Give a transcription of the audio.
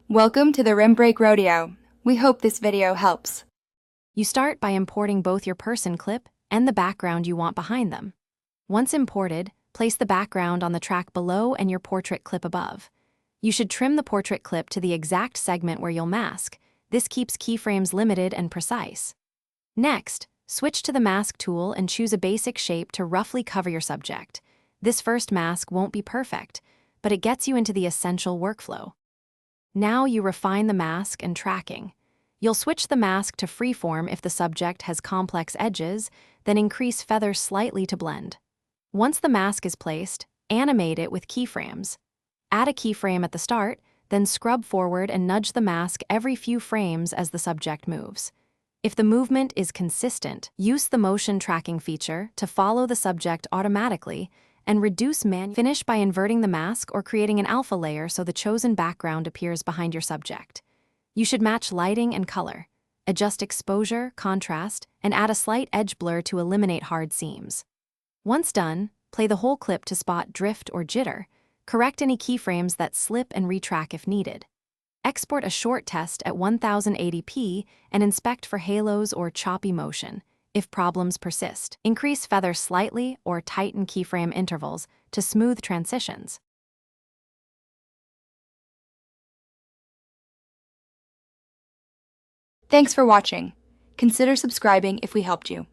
Welcome to the Rim Break Rodeo. We hope this video helps. You start by importing both your person clip and the background you want behind them. Once imported, place the background on the track below and your portrait clip above. You should trim the portrait clip to the exact segment where you'll mask. This keeps keyframes limited and precise. Next, switch to the mask tool and choose a basic shape to roughly cover your subject. This first mask won't be perfect, but it gets you into the essential workflow. Now you refine the mask and tracking. You'll switch the mask to freeform if the subject has complex edges, then increase feather slightly to blend. Once the mask is placed, animate it with keyframes. Add a keyframe at the start, then scrub forward and nudge the mask every few frames as the subject moves. If the movement is consistent, use the motion tracking feature to follow the subject automatically and reduce finish by inverting the mask or creating an alpha layer so the chosen background appears behind your subject. You should match lighting and color, adjust exposure, contrast, and add a slight edge blur to eliminate hard seams. Once done, play the whole clip to spot drift or jitter, correct any keyframes that slip and retrack if needed. Export a short test at 1080p and inspect for halos or choppy motion. If problems persist, increase feather slightly or tighten keyframe intervals to smooth transitions. Thanks for watching. Consider subscribing if we helped you.